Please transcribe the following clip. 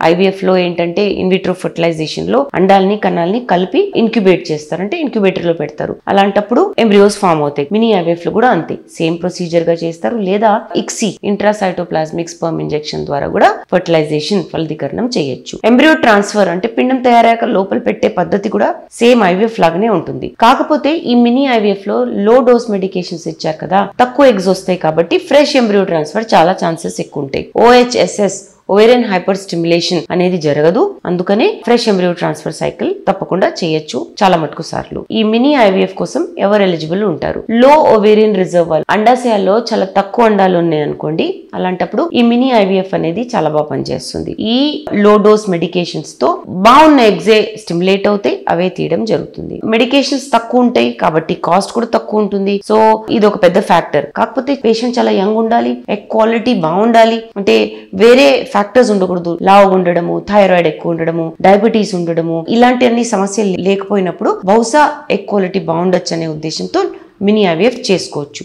IVF లో ఏంటంటే in vitro fertilisation లో అండాలని కణాలని కలిపి ఇంక్యుబేట్ చేస్తారు, అంటే ఇంక్యుబేటర్ లో పెడతారు. అలాంటప్పుడు ఎంబ్రియోస్ ఫామ్ అవుతాయి. మినీ ఐవీఎఫ్ లో కూడా అంతే, సేమ్ ప్రొసీజర్ గా చేస్తారు. లేదా ఇక్సీ ఇంట్రాసైటోప్లాస్మిక్ స్పర్మ్ ఇంజెక్షన్ ద్వారా కూడా ఫర్టిలైజేషన్ ఫలదీకరణం చేయొచ్చు. ఎంబ్రియో ట్రాన్స్ఫర్ అంటే పిండం తయారయ్యాక లోపల పెట్టే పద్ధతి కూడా సేమ్ ఐవీఎఫ్ లాగానే ఉంటుంది. కాకపోతే ఈ మినీ ఐవీఎఫ్ లో లో డోస్ మెడికేషన్స్ ఇచ్చారు కదా, తక్కువ ఎగ్స్ వస్తాయి కాబట్టి ఫ్రెష్ ఎంబ్రియో ట్రాన్స్ఫర్ చాలా ఛాన్సెస్ ఎక్కువ ఉంటాయి. OHSS ఓవేరియన్ హైపర్ స్టిమ్యులేషన్ అనేది జరగదు. అందుకనే ఫ్రెష్ ఎంబ్రియో ట్రాన్స్ఫర్ సైకిల్ తప్పకుండా చేయొచ్చు చాలా మటుకు సార్లు. ఈ మినీ ఐవీఎఫ్ కోసం ఎవరు ఎలిజిబుల్ ఉంటారు? లో ఓవేరియన్ రిజర్వాయర్, అండాశయాల్లో చాలా తక్కువ అండాలు ఉన్నాయి అనుకోండి, అలాంటప్పుడు ఈ మినీ ఐవీఎఫ్ అనేది చాలా బాగా పనిచేస్తుంది. ఈ లో డోస్ మెడికేషన్స్ తో బాగున్న ఎగ్జే స్టిమ్యులేట్ అవుతాయి, అవే తీయడం జరుగుతుంది. మెడికేషన్స్ తక్కువ ఉంటాయి కాబట్టి కాస్ట్ కూడా తక్కువ ఉంటుంది. సో ఇది ఒక పెద్ద ఫ్యాక్టర్. కాకపోతే పేషెంట్ చాలా యంగ్ ఉండాలి, ఎగ్ క్వాలిటీ బాగుండాలి, అంటే వేరే ఫ్యాక్టర్స్ ఉండకూడదు. లావుగా ఉండడము, థైరాయిడ్ ఎక్కువ ఉండడము, డయాబెటీస్ ఉండడము, ఇలాంటి అన్ని సమస్యలు లేకపోయినప్పుడు బహుశా ఎగ్ క్వాలిటీ బాగుండొచ్చు అనే ఉద్దేశంతో మినీ ఐవీఎఫ్ చేసుకోవచ్చు.